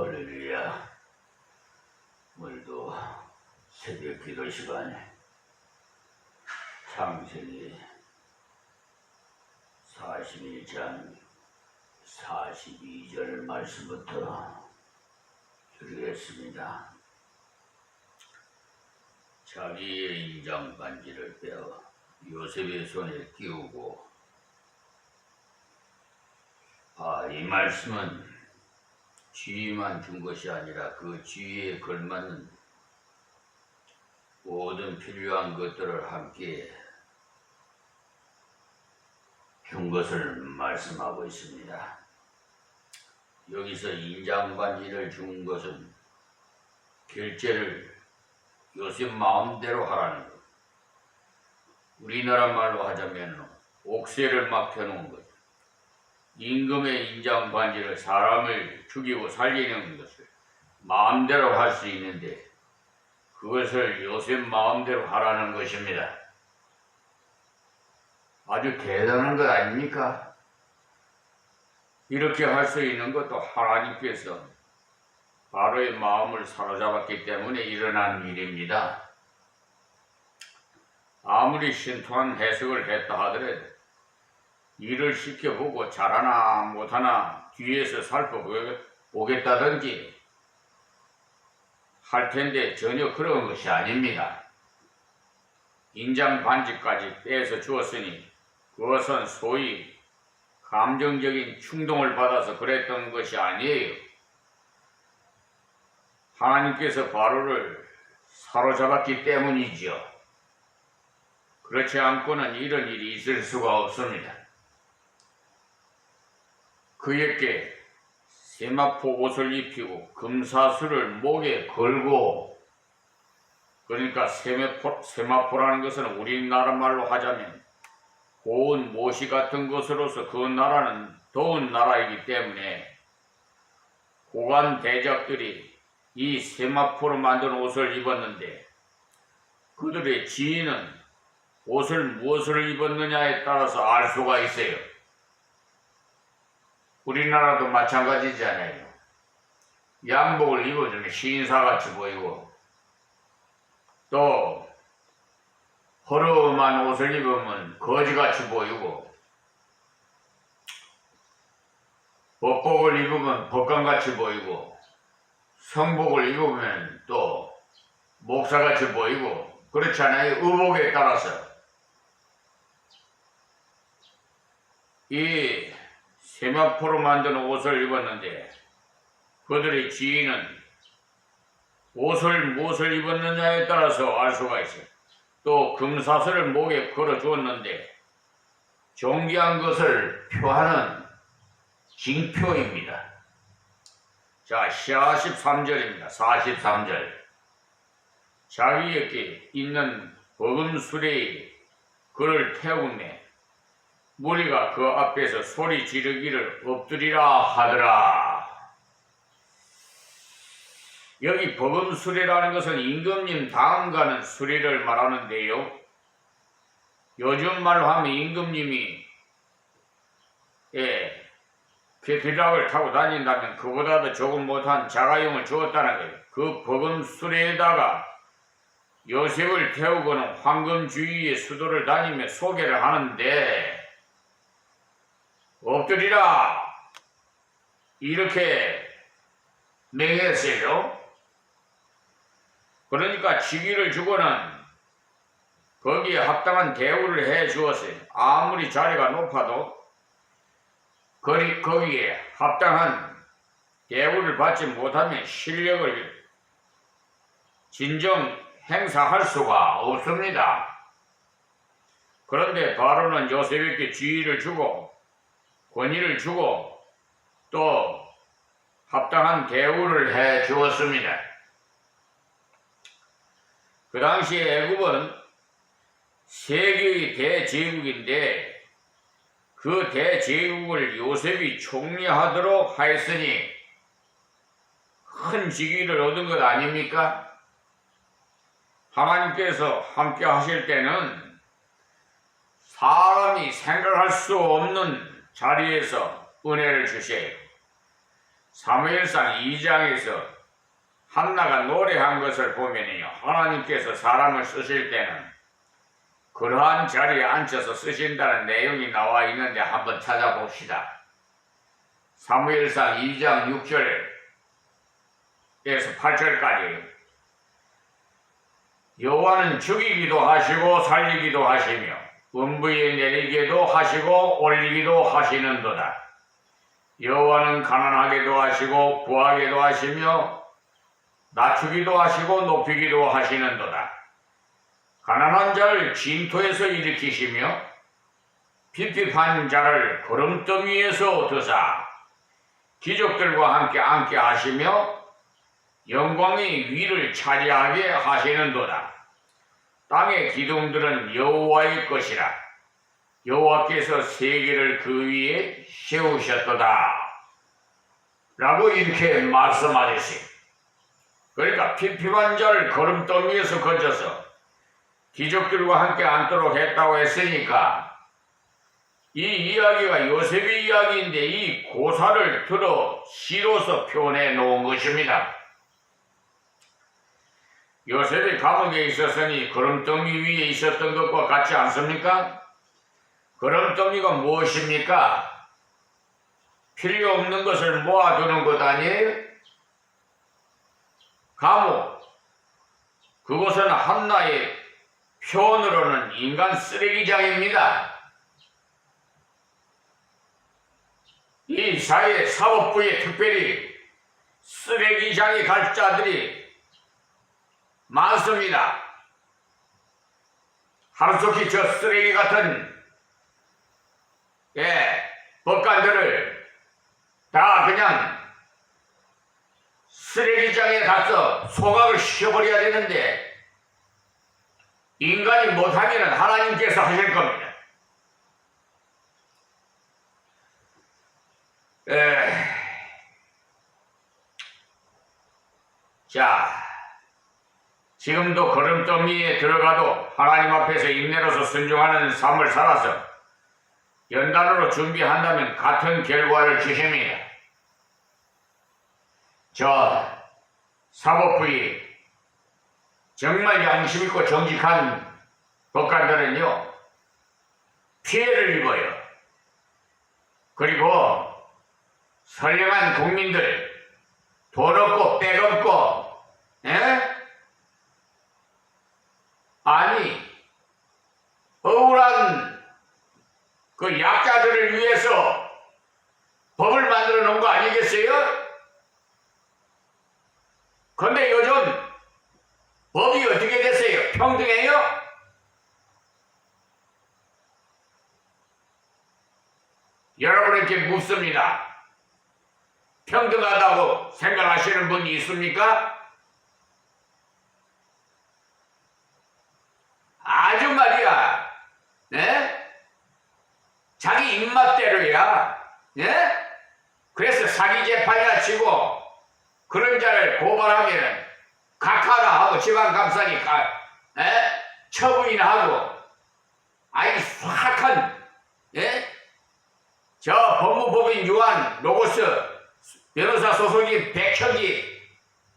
할렐루야. 오늘도 새벽 기도 시간에 창세기 41장 42절 말씀부터 드리겠습니다. 자기의 인장 반지를 빼어 요셉의 손에 끼우고, 이 말씀은 지위만 준 것이 아니라 그 지위에 걸맞는 모든 필요한 것들을 함께 준 것을 말씀하고 있습니다. 여기서 인장 반지를 준 것은 결제를 요셉 마음대로 하라는 것, 우리나라 말로 하자면 옥세를 맡겨놓은 것, 임금의 인장 반지를 사람을 죽이고 살리는 것을 마음대로 할 수 있는데 그것을 요셉 마음대로 하라는 것입니다. 아주 대단한 것 아닙니까? 이렇게 할 수 있는 것도 하나님께서 바로의 마음을 사로잡았기 때문에 일어난 일입니다. 아무리 신통한 해석을 했다 하더라도 일을 시켜보고 잘하나 못하나 뒤에서 살펴보겠다든지 할 텐데 전혀 그런 것이 아닙니다. 인장 반지까지 빼서 주었으니 그것은 소위 감정적인 충동을 받아서 그랬던 것이 아니에요. 하나님께서 바로를 사로잡았기 때문이지요. 그렇지 않고는 이런 일이 있을 수가 없습니다. 그에게 세마포 옷을 입히고 금사슬을 목에 걸고, 그러니까 세마포라는 것은 우리나라 말로 하자면 고운 모시 같은 것으로서 그 나라는 더운 나라이기 때문에 고관 대작들이 이 세마포로 만든 옷을 입었는데, 그들의 지위는 옷을 무엇을 입었느냐에 따라서 알 수가 있어요. 우리나라도 마찬가지잖아요. 양복을 입어주면 신사같이 보이고, 또 허름한 옷을 입으면 거지같이 보이고, 법복을 입으면 법관같이 보이고, 성복을 입으면 또 목사같이 보이고, 그렇잖아요. 의복에 따라서. 이 세마포로 만든 옷을 입었는데 그들의 지위는 옷을 무엇을 입었느냐에 따라서 알 수가 있어요. 또 금사슬을 목에 걸어 주었는데 존귀한 것을 표하는 징표입니다. 자, 43절입니다. 43절. 자기에게 있는 버금수레에 그를 태우매 무리가 그 앞에서 소리 지르기를 엎드리라 하더라. 여기 버금수레라는 것은 임금님 다음 가는 수레를 말하는데요. 요즘 말로 하면 임금님이 캐딜락을 타고 다닌다면 그보다도 조금 못한 자가용을 주었다는 거예요. 그 버금수레에다가 요셉을 태우고는 황금 주위의 수도를 다니며 소개를 하는데, 엎드리라 이렇게 명했어요. 그러니까 직위를 주고는 거기에 합당한 대우를 해 주었어요. 아무리 자리가 높아도 거기에 합당한 대우를 받지 못하면 실력을 진정 행사할 수가 없습니다. 그런데 바로는 요셉에게 지위를 주고 권위를 주고 또 합당한 대우를 해 주었습니다. 그 당시에 애굽은 세계의 대제국인데 그 대제국을 요셉이 총리하도록 하였으니 큰 직위를 얻은 것 아닙니까? 하나님께서 함께 하실 때는 사람이 생각할 수 없는 자리에서 은혜를 주세요. 사무엘상 2장에서 한나가 노래한 것을 보면요, 하나님께서 사람을 쓰실 때는 그러한 자리에 앉혀서 쓰신다는 내용이 나와 있는데 한번 찾아봅시다. 사무엘상 2장 6절에서 8절까지 여호와는 죽이기도 하시고 살리기도 하시며 음부에 내리기도 하시고 올리기도 하시는도다. 여호와는 가난하게도 하시고 부하게도 하시며 낮추기도 하시고 높이기도 하시는도다. 가난한 자를 진토에서 일으키시며 핍핍한 자를 구름더미에서 드사 기족들과 함께 앉게 하시며 영광이 위를 차지하게 하시는도다. 땅의 기둥들은 여호와의 것이라. 여호와께서 세계를 그 위에 세우셨도다. 라고 이렇게 말씀하셨어요. 그러니까 핍핍한 자를 구름더미에서 건져서 기족들과 함께 앉도록 했다고 했으니까 이 이야기가 요셉의 이야기인데 이 고사를 들어 시로서 표현해 놓은 것입니다. 요셉이 감옥에 있었으니 구름더미 위에 있었던 것과 같지 않습니까? 구름더미가 무엇입니까? 필요 없는 것을 모아두는 것 아니에요? 감옥, 그곳은 한나의 표현으로는 인간 쓰레기장입니다. 이 사회 사법부에 특별히 쓰레기장에 갈 자들이 많습니다. 하루속히 저 쓰레기 같은 법관들을 다 그냥 쓰레기장에 가서 소각을 시켜버려야 되는데 인간이 못하면 하나님께서 하실 겁니다. 자, 지금도 구름더미에 들어가도 하나님 앞에서 인내로서 순종하는 삶을 살아서 연단으로 준비한다면 같은 결과를 주십니다. 저 사법부의 정말 양심 있고 정직한 법관들은요, 피해를 입어요. 그리고 선량한 국민들, 돈 없고 백 없고, 아니, 억울한 그 약자들을 위해서 법을 만들어 놓은 거 아니겠어요? 근데 요즘 법이 어떻게 됐어요? 평등해요? 여러분에게 묻습니다. 평등하다고 생각하시는 분이 있습니까? 아주 말이야, 자기 입맛대로야, 그래서 사기 재판이나 치고 그런 자를 고발하면 각하나 하고 지방감사니 처분이나 하고, 아이 수학한 저 법무법인 유한 로고스 변호사 소속인 백혁이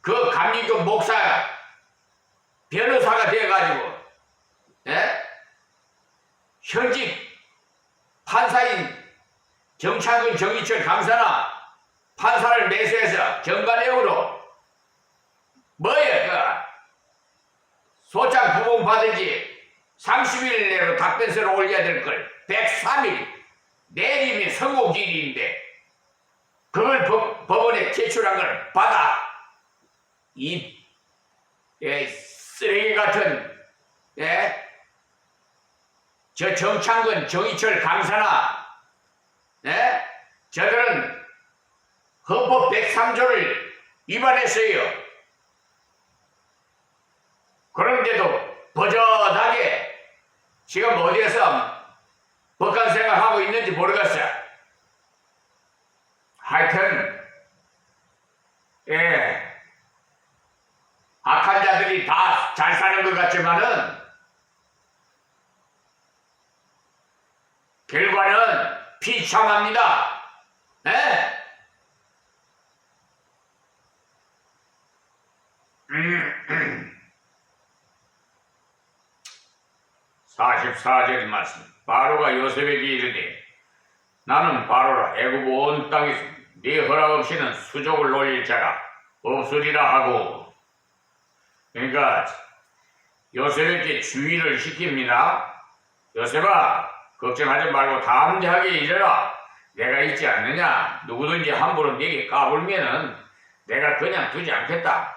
그 감리교 목사 변호사가 돼가지고 현직 판사인 정창근 정의철 강사나 판사를 매수해서 정관예우로 뭐야 소장 부봉 받은 지 30일 내로 답변서를 올려야 될 걸 103일 내림이 선고기일인데 그걸 법원에 제출한 걸 받아 이 쓰레기 같은 저 정창근 정의철 강사나 저들은 헌법 103조를 위반했어요. 그런데도 버젓하게 지금 어디에서 법관 생활하고 있는지 모르겠어요. 하여튼 악한 자들이 다 잘 사는 것 같지만은 결과는 비참합니다. (44절) 말씀. 바로가 요셉에게 이르되 나는 바로라. 애굽 온 땅에서 네 허락 없이는 수족을 놀릴 자가 없으리라 하고. 그러니까 요셉에게 주의를 시킵니다. 요셉아, 걱정하지 말고 담대하게 일해라. 내가 있지 않느냐. 누구든지 함부로 네게 까불면은 내가 그냥 두지 않겠다.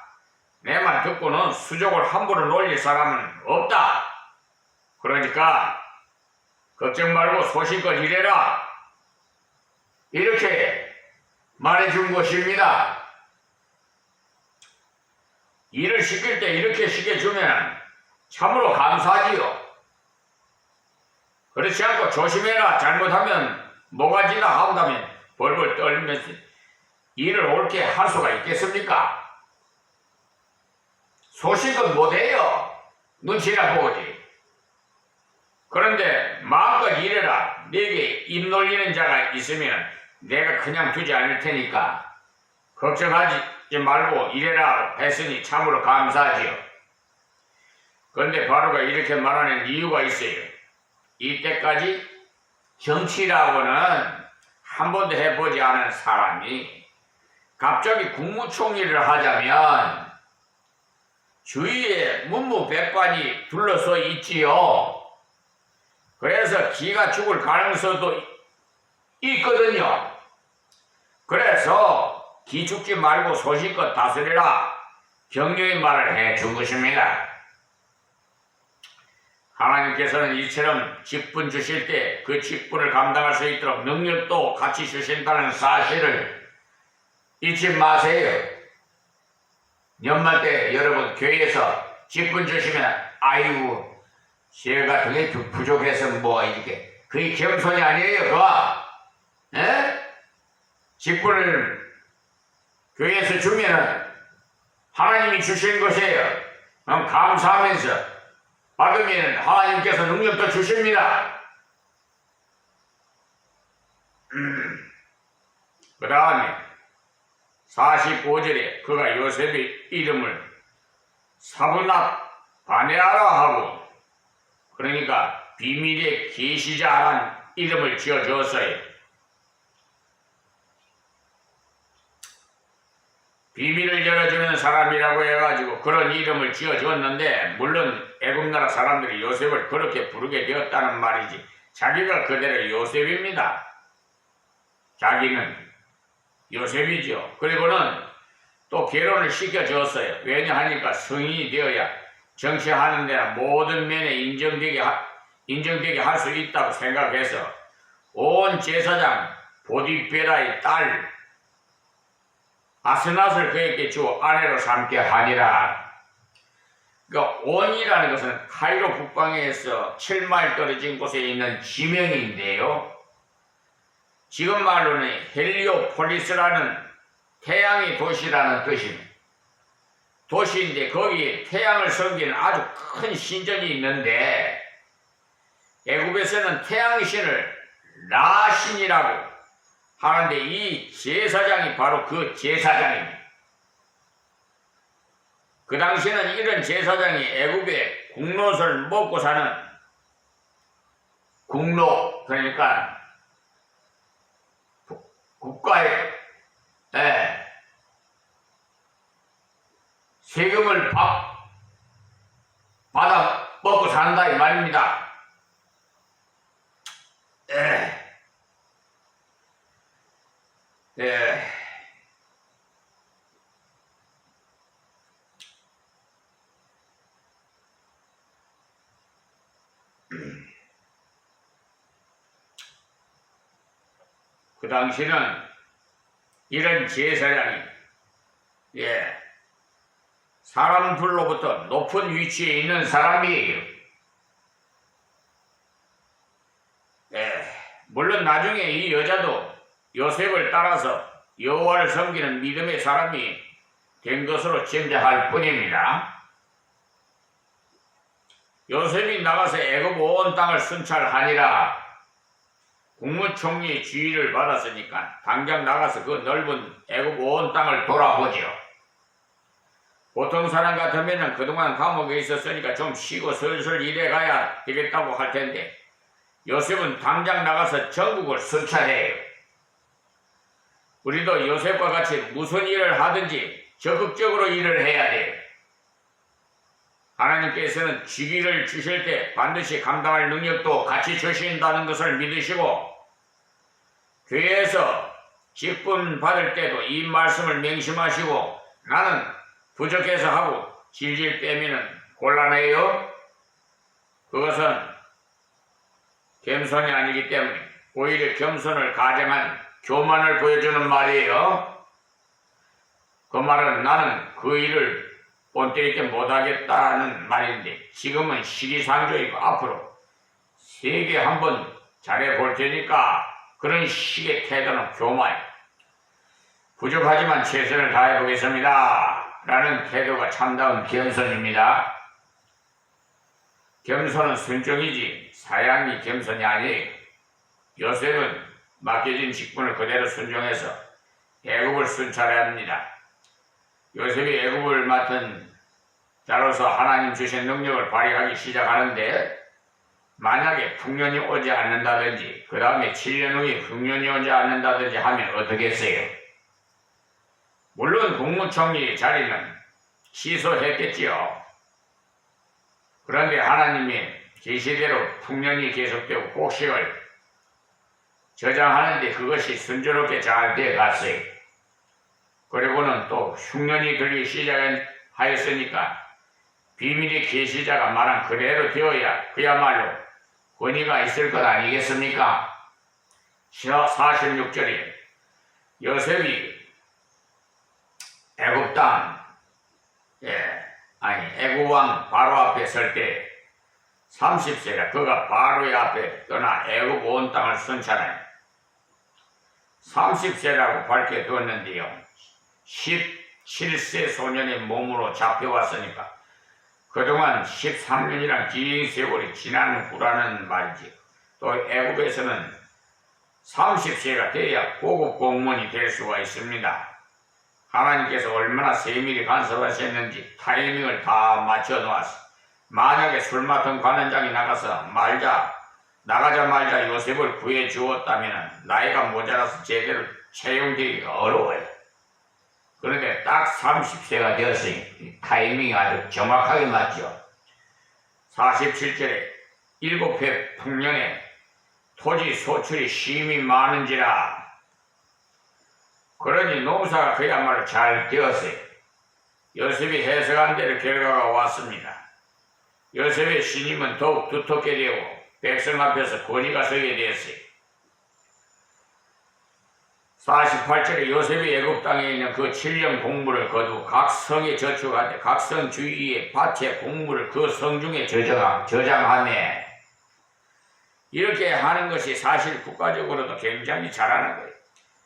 내 말 듣고는 수족을 함부로 놀릴 사람은 없다. 그러니까 걱정 말고 소신껏 일해라. 이렇게 말해준 것입니다. 일을 시킬 때 이렇게 시켜주면 참으로 감사하지요. 그렇지 않고 조심해라. 잘못하면 뭐가지다 한다면 벌벌 떨면서 일을 옳게 할 수가 있겠습니까? 소식은 못해요. 눈치나 보지. 그런데 마음껏 일해라. 네게 입 놀리는 자가 있으면 내가 그냥 두지 않을 테니까 걱정하지 말고 일해라 했으니 참으로 감사하지요. 그런데 바로가 이렇게 말하는 이유가 있어요. 이때까지 정치라고는 한 번도 해보지 않은 사람이 갑자기 국무총리를 하자면 주위에 문무백관이 둘러서 있지요. 그래서 기가 죽을 가능성도 있거든요. 그래서 기 죽지 말고 소신껏 다스리라 격려의 말을 해준 것입니다. 하나님께서는 이처럼 직분 주실 때 그 직분을 감당할 수 있도록 능력도 같이 주신다는 사실을 잊지 마세요. 연말 때 여러분 교회에서 직분 주시면 아이고 제가 등에 부족해서 뭐 이렇게 그게 겸손이 아니에요. 그거 직분을 교회에서 주면 하나님이 주신 것이에요. 감사하면서 받으면 하나님께서 능력도 주십니다. 그 다음에 45절에 그가 요셉의 이름을 사브낫 바네아라 하고, 그러니까 비밀의 계시자라는 이름을 지어주었어요. 비밀을 열어주는 사람이라고 해가지고 그런 이름을 지어주었는데, 물론 애굽나라 사람들이 요셉을 그렇게 부르게 되었다는 말이지 자기가 그대로 요셉입니다. 자기는 요셉이죠. 그리고는 또 결혼을 시켜줬어요. 왜냐하니까 성인이 되어야 정치하는 데나 모든 면에 인정되게 할 수 있다고 생각해서 온 제사장 보디베라의 딸 아스낫을 그에게 주어 아내로 삼게 하니라. 그러니까 온이라는 것은 카이로 북방에서 7마일 떨어진 곳에 있는 지명인데요. 지금 말로는 헬리오폴리스라는 태양의 도시라는 뜻입니다. 도시인데 거기에 태양을 섬기는 아주 큰 신전이 있는데, 애굽에서는 태양의 신을 라신이라고 하는데 이 제사장이 바로 그 제사장입니다. 그 당시에는 이런 제사장이 애굽의 국롯을 먹고 사는 국롯, 그러니까 국가에 세금을 받아 먹고 산다 이 말입니다. 그 당시는 이런 제사장이 사람들로부터 높은 위치에 있는 사람이에요. 물론 나중에 이 여자도 요셉을 따라서 여호와를 섬기는 믿음의 사람이 된 것으로 짐작할 뿐입니다. 요셉이 나가서 애굽 온 땅을 순찰하니라. 국무총리의 지휘를 받았으니까 당장 나가서 그 넓은 애굽 온 땅을 돌아보지요. 보통 사람 같으면 그동안 감옥에 있었으니까 좀 쉬고 슬슬 일해 가야 되겠다고 할 텐데 요셉은 당장 나가서 전국을 순찰해요. 우리도 요셉과 같이 무슨 일을 하든지 적극적으로 일을 해야 돼요. 하나님께서는 직위를 주실 때 반드시 감당할 능력도 같이 주신다는 것을 믿으시고 교회에서 직분 받을 때도 이 말씀을 명심하시고 나는 부족해서 하고 질질 빼면은 곤란해요. 그것은 겸손이 아니기 때문에 오히려 겸손을 가정한 교만을 보여주는 말이에요. 그 말은 나는 그 일을 본때 있게 못하겠다는 말인데 지금은 시기상조이고 앞으로 세게 한번 잘해볼 테니까 그런 식의 태도는 교만이에요. 부족하지만 최선을 다해보겠습니다 라는 태도가 참다운 겸손입니다. 겸손은 순종이지 사양이 겸손이 아니에요. 요셉은 맡겨진 직분을 그대로 순종해서 애굽을 순찰해야 합니다. 요셉이 애굽을 맡은 자로서 하나님 주신 능력을 발휘하기 시작하는데 만약에 풍년이 오지 않는다든지 그 다음에 7년 후에 흉년이 오지 않는다든지 하면 어떻겠어요? 물론 국무총리 자리는 취소했겠지요. 그런데 하나님이 계시대로 풍년이 계속되고 곡식을 저장하는데 그것이 순조롭게 잘 되어갔어요. 그리고는 또 흉년이 들기 시작하였으니까 비밀의 계시자가 말한 그대로 되어야 그야말로 권위가 있을 것 아니겠습니까? 46절에 요셉이 애굽 땅, 애굽 왕 바로 앞에 설 때 30세라 그가 바로의 앞에 떠나 애굽 온 땅을 순찰하니 30세라고 밝혀두었는데요. 17세 소년의 몸으로 잡혀왔으니까 그동안 13년이란 긴 세월이 지난 후라는 말이지. 또 애굽에서는 30세가 돼야 고급 공무원이 될 수가 있습니다. 하나님께서 얼마나 세밀히 간섭하셨는지 타이밍을 다 맞춰 놓았어. 만약에 술 맡은 관원장이 나가자 말자 요셉을 구해 주었다면 나이가 모자라서 제대로 채용되기가 어려워요. 그런데 딱 30세가 되었으니 타이밍이 아주 정확하게 맞죠. 47절에 7해 풍년에 토지 소출이 심히 많은지라 그러니 농사가 그야말로 잘 되었어요. 요셉이 해석한 대로 결과가 왔습니다. 요셉의 신임은 더욱 두텁게 되고 백성 앞에서 권위가 서게 되었어요. 48절에 요셉이 애굽 땅에 있는 그 7년 곡물을 거두고 각 성에 저축하되 각 성 주위에 밭에 곡물을 그 성 중에 저장하며 이렇게 하는 것이 사실 국가적으로도 굉장히 잘하는 거예요.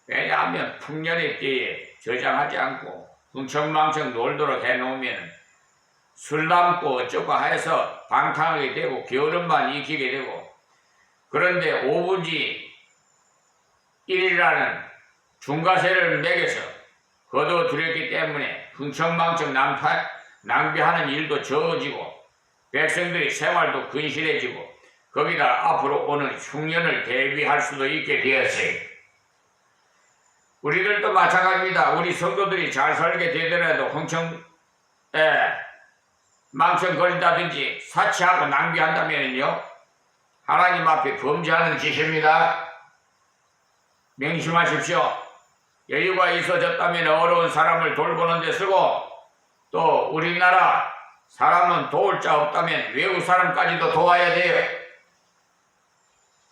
왜냐하면 풍년의 때에 저장하지 않고 흥청망청 놀도록 해놓으면 술 남고 어쩌고 해서 방탕하게 되고 게으름만 익히게 되고 그런데 5분지 1이라는 중과세를 매겨서 거둬들였기 때문에 흥청망청 낭비하는 일도 적어지고 백성들의 생활도 근실해지고 거기다 앞으로 오는 흉년을 대비할 수도 있게 되었어요. 우리들도 마찬가지입니다. 우리 성도들이 잘 살게 되더라도 망청거린다든지 사치하고 낭비한다면요 하나님 앞에 범죄하는 짓입니다. 명심하십시오. 여유가 있어졌다면 어려운 사람을 돌보는 데 쓰고 또 우리나라 사람은 도울 자 없다면 외국 사람까지도 도와야 돼요.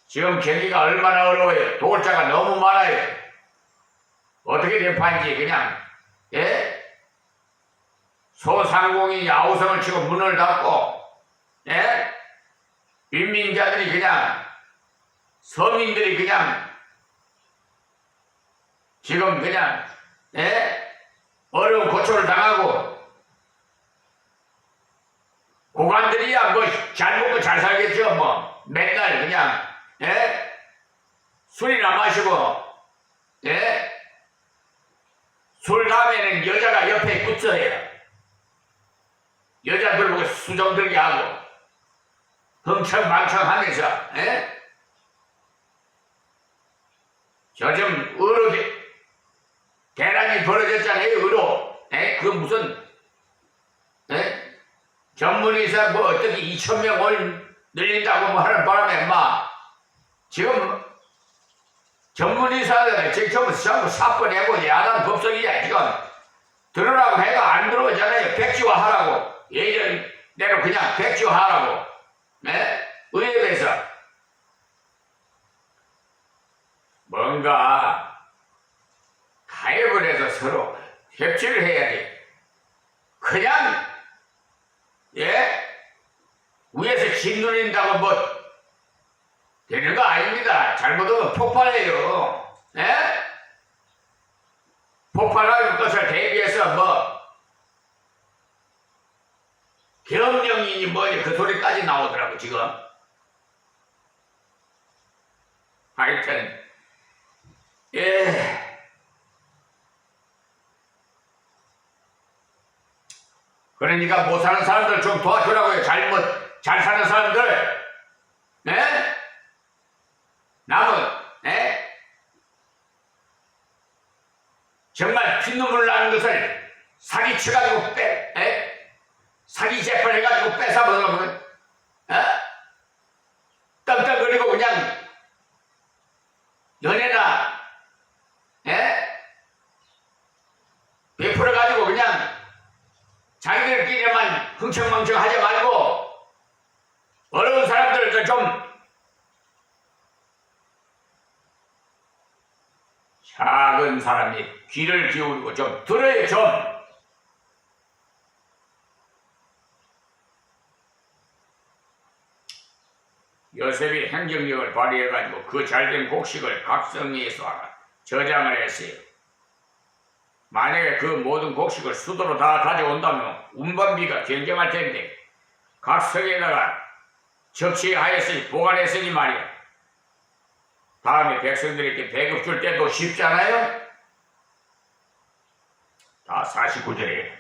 지금 경기가 얼마나 어려워요. 도울 자가 너무 많아요. 어떻게 된 판인지 그냥 소상공인이 아우성을 치고 문을 닫고 빈민자들이 그냥 서민들이 그냥 지금 그냥 어려운 고초를 당하고 고관들이야 뭐 잘 먹고 잘 살겠죠. 뭐 맨날 그냥 술이나 마시고 술 다음에는 여자가 옆에 붙어요. 수정 들게 하고 흥청망청하면서 요즘 의로 대란이 벌어졌잖아요. 의로 그 무슨 전문의사 뭐 어떻게 2,000명을 늘린다고 뭐 하는 바람에 막 지금 전문의사들 전부 사표 내고 야단 법석이야. 지금 들으라고 해가 안 들어오잖아요. 백지화하라고. 예전대로 그냥 백지화하라고. 의협에서 뭔가 가입을 해서 서로 협치를 해야 돼. 그냥 위에서 짓누린다고 뭐 되는 거 아닙니다. 잘못하면 폭발해요. 폭발할 것을 대비해서 뭐 경영이니 뭐니 그 소리까지 나오더라고 지금. 하여튼 그러니까 못 사는 사람들 좀 도와주라고요. 잘 사는 사람들 남은 정말 핏눈물 나는 것을 사기쳐가지고 사기 재판해가지고 뺏어먹으면 떵떵거리고 그냥 연애나 베풀어가지고 그냥 자기들끼리만 흥청망청 하지 말고 어려운 사람들 좀 작은 사람이 귀를 기울이고 좀 들어요. 좀 요셉이 행정력을 발휘해가지고 그 잘된 곡식을 각성리에서 저장을 했어요. 만약에 그 모든 곡식을 수도로 다 가져온다면 운반비가 굉장할 텐데 각성에다가 적시하였으니 보관했으니 말이야. 다음에 백성들에게 배급 줄 때도 쉽잖아요. 다 49절에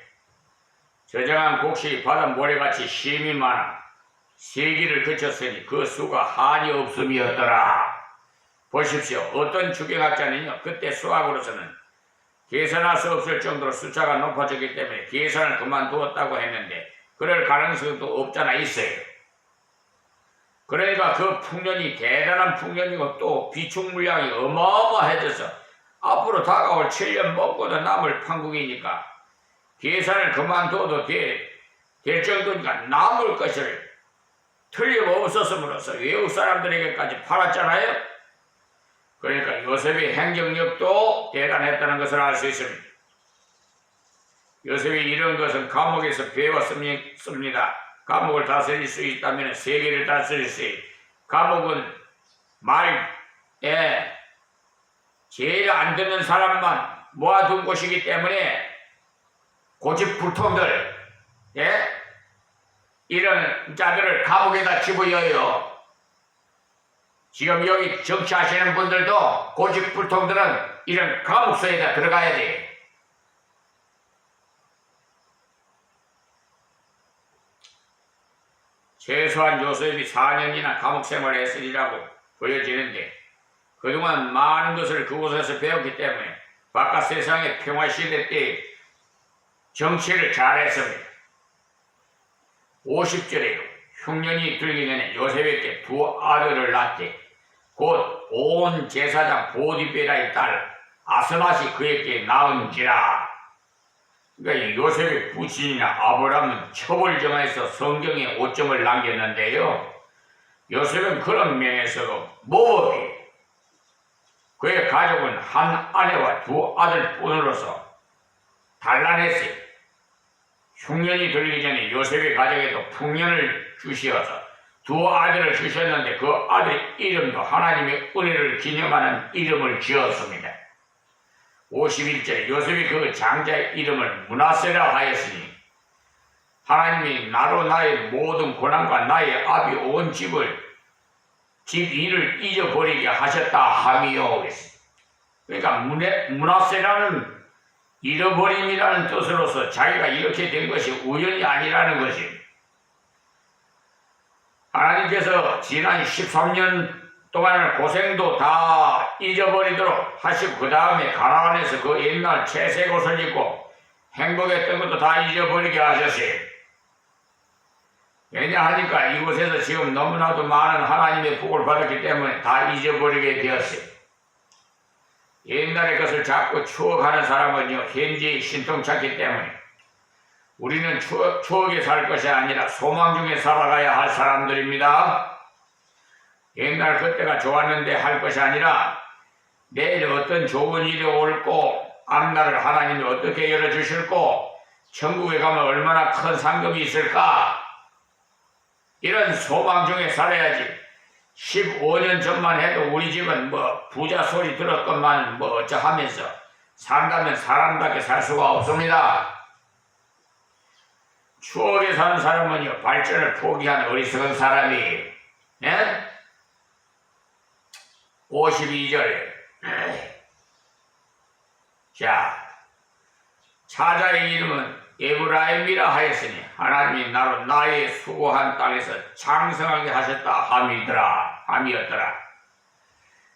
저장한 곡식이 바다 모래같이 힘이 많아 세기를 거쳤으니 그 수가 한이 없음이었더라. 보십시오. 어떤 주경학자는요 그때 수학으로서는 계산할 수 없을 정도로 숫자가 높아졌기 때문에 계산을 그만두었다고 했는데 그럴 가능성도 없잖아 있어요. 그러니까 그 풍년이 대단한 풍년이고 또 비축 물량이 어마어마해져서 앞으로 다가올 7년 먹고도 남을 판국이니까 계산을 그만둬도 될 정도니까 남을 것을 틀림없었음으로써 외국 사람들에게까지 팔았잖아요. 그러니까 요셉의 행정력도 대단했다는 것을 알 수 있습니다. 요셉이 이런 것은 감옥에서 배웠습니다. 감옥을 다스릴 수 있다면 세계를 다스릴 수 있어요. 감옥은 제일 안 듣는 사람만 모아둔 곳이기 때문에 고집불통들 이런 자들을 감옥에다 집어여요. 지금 여기 정치하시는 분들도 고집불통들은 이런 감옥소에다 들어가야 돼. 최소한 요셉이 4년이나 감옥 생활을 했으리라고 보여지는데 그동안 많은 것을 그곳에서 배웠기 때문에 바깥 세상의 평화시대 때 정치를 잘했습니다. 50절에요. 흉년이 들기 전에 요셉에게 두 아들을 낳되 곧 온 제사장 보디베라의 딸 아스낫이 그에게 낳은지라. 그러니까 요셉의 부친이나 아브라함은 첩을 정해서 성경에 오점을 남겼는데요. 요셉은 그런 면에서도 모범이 그의 가족은 한 아내와 두 아들뿐으로서 단란했어요. 흉년이 들기 전에 요셉의 가족에도 풍년을 주시어서 두 아들을 주셨는데 그 아들 이름도 하나님의 은혜를 기념하는 이름을 지었습니다. 51절에 요셉이 그 장자의 이름을 므낫세라 하였으니 하나님이 나로 나의 모든 고난과 나의 아비 온 집 일을 잊어버리게 하셨다 함이요. 그러니까 므낫세라는 잃어버림이라는 뜻으로서 자기가 이렇게 된 것이 우연이 아니라는 것이 하나님께서 지난 13년 동안의 고생도 다 잊어버리도록 하시고 그 다음에 가나안에서 그 옛날 채색 옷을 입고 행복했던 것도 다 잊어버리게 하셨어요. 왜냐하니까 이곳에서 지금 너무나도 많은 하나님의 복을 받았기 때문에 다 잊어버리게 되었어요. 옛날의 것을 자꾸 추억하는 사람은요, 현재의 신통찮기 때문에 우리는 추억에 살 것이 아니라 소망 중에 살아가야 할 사람들입니다. 옛날 그때가 좋았는데 할 것이 아니라 내일 어떤 좋은 일이 올고 앞날을 하나님이 어떻게 열어주실고 천국에 가면 얼마나 큰 상급이 있을까, 이런 소망 중에 살아야지. 15년 전만 해도 우리 집은 뭐 부자 소리 들었건만 뭐 어쩌하면서 산다면 사람답게 살 수가 없습니다. 추억에 사는 사람은요, 발전을 포기한 어리석은 사람이, 예? 52절에 자, 차자의 이름은 에브라임이라 하였으니 하나님이 나로 나의 수고한 땅에서 장성하게 하셨다 함이었더라.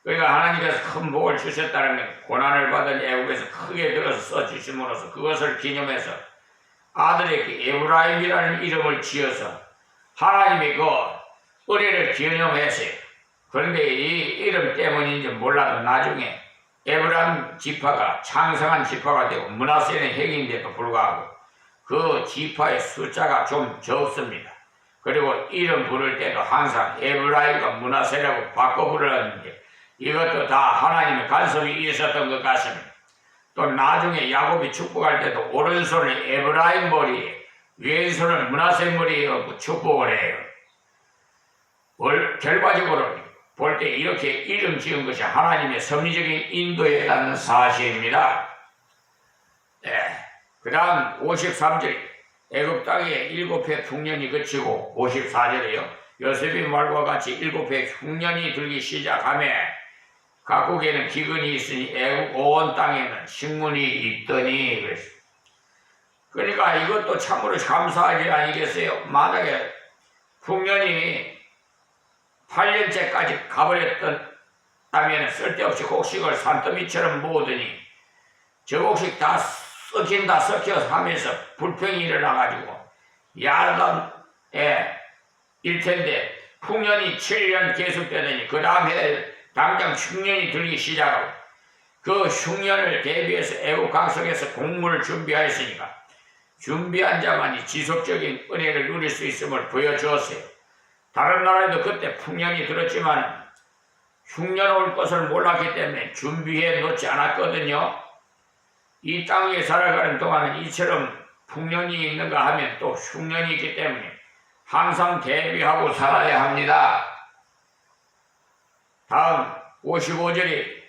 그러니까 하나님께서 큰 복을 주셨다는 건 고난을 받은 애국에서 크게 들어서 써주심으로써 그것을 기념해서 아들에게 에브라임이라는 이름을 지어서 하나님이 그 은혜를 기념했어요. 그런데 이 이름 때문인지 몰라도 나중에 에브라임 지파가 창성한 지파가 되고 므낫세는 핵인데도 불구하고 그 지파의 숫자가 좀 적습니다. 그리고 이름 부를 때도 항상 에브라임과 므낫세라고 바꿔 부르는데 이것도 다 하나님의 간섭이 있었던 것 같습니다. 또 나중에 야곱이 축복할 때도 오른손을 에브라임 머리에 왼손을 므낫세 머리에 얹고 축복을 해요. 결과적으로 볼 때 이렇게 이름 지은 것이 하나님의 섭리적인 인도였다는 사실입니다. 그 다음 53절 애굽 땅에 7해 흉년이 그치고 54절에요. 요셉이 말과 같이 7해 흉년이 들기 시작하며 각국에는 기근이 있으니 애굽 온 땅에는 식문이 있더니 그랬어요. 그러니까 이것도 참으로 감사하지 아니겠어요? 만약에 흉년이 8년째까지 가버렸다면 쓸데없이 곡식을 산더미처럼 모으더니 저 곡식 다 썩힌다 썩혀서 하면서 불평이 일어나가지고 야단 일텐데 흉년이 7년 계속되더니 그 다음에 당장 흉년이 들기 시작하고 그 흉년을 대비해서 애국 강성에서 곡물을 준비하였으니까 준비한 자만이 지속적인 은혜를 누릴 수 있음을 보여주었어요. 다른 나라에도 그때 흉년이 들었지만 흉년 올 것을 몰랐기 때문에 준비해 놓지 않았거든요. 이 땅에 살아가는 동안은 이처럼 흉년이 있는가 하면 또 흉년이 있기 때문에 항상 대비하고 살아야 합니다. 다음 55절에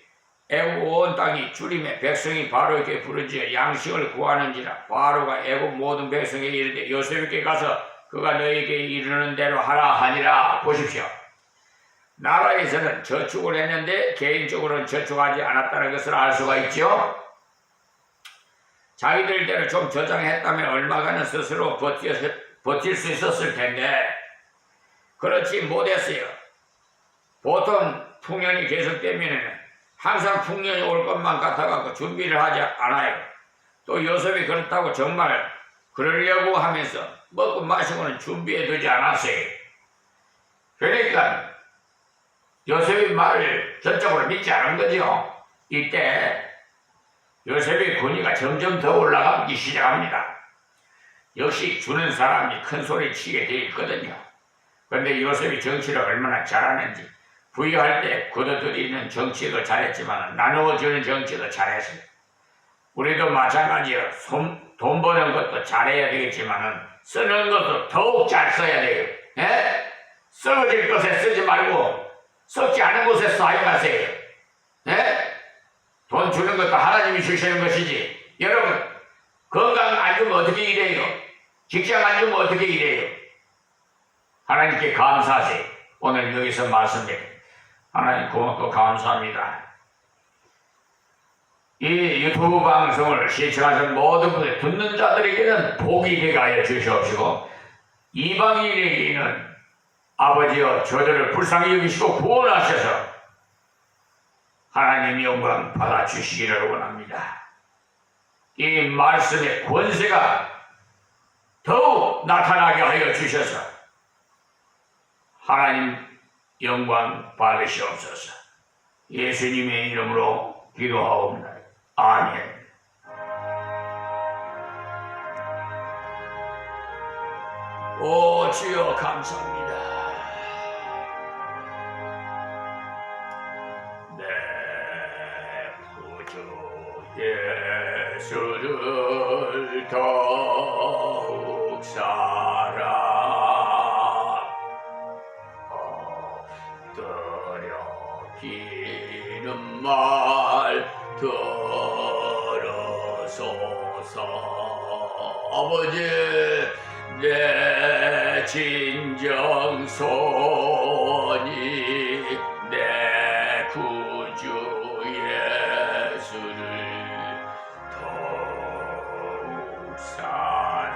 애굽 온 땅이 주림에 백성이 바로에게 부르짖어 양식을 구하는지라 바로가 애굽 모든 백성에게 이르되 요셉에게 가서 그가 너에게 이르는 대로 하라 하니라. 보십시오. 나라에서는 저축을 했는데 개인적으로는 저축하지 않았다는 것을 알 수가 있죠. 자기들대로 좀 저장했다면 얼마간은 스스로 버틸 수 있었을 텐데 그렇지 못했어요. 보통 풍년이 계속되면 항상 풍년이 올 것만 같아갖고 준비를 하지 않아요. 또 요셉이 그렇다고 정말 그러려고 하면서 먹고 마시고는 준비해두지 않았어요. 그러니까 요셉의 말을 전적으로 믿지 않은 거죠. 이때 요셉의 권위가 점점 더 올라가기 시작합니다. 역시 주는 사람이 큰 소리 치게 되어 있거든요. 그런데 요셉이 정치를 얼마나 잘하는지 부유할 때 거둬들이는 정치도 잘했지만 나누어주는 정치도 잘했어요. 우리도 마찬가지예요. 돈 버는 것도 잘해야 되겠지만 쓰는 것도 더욱 잘 써야 돼요. 예? 썩어질 것에 쓰지 말고 썩지 않은 곳에 사용하세요. 예? 돈 주는 것도 하나님이 주시는 것이지. 여러분 건강 안 주면 어떻게 일해요? 직장 안 주면 어떻게 일해요? 하나님께 감사하세요. 오늘 여기서 말씀드려요. 하나님 고맙고 감사합니다. 이 유튜브 방송을 시청하신 모든 분들 듣는 자들에게는 복이 되게 하여 주시옵시고 이방인에게는 아버지여 저들을 불쌍히 여기시고 구원하셔서 하나님 영광 받아주시기를 원합니다. 이 말씀의 권세가 더욱 나타나게 하여 주셔서 하나님 영광 받으시옵소서. 예수님의 이름으로 기도하옵나이다. 아멘. 오 주여 감사합니다. 내 구주 예수를 더욱 사랑하여 기는 말 들어소서. 아버지 내 진정 손이 내 구주 예수를 더욱 사랑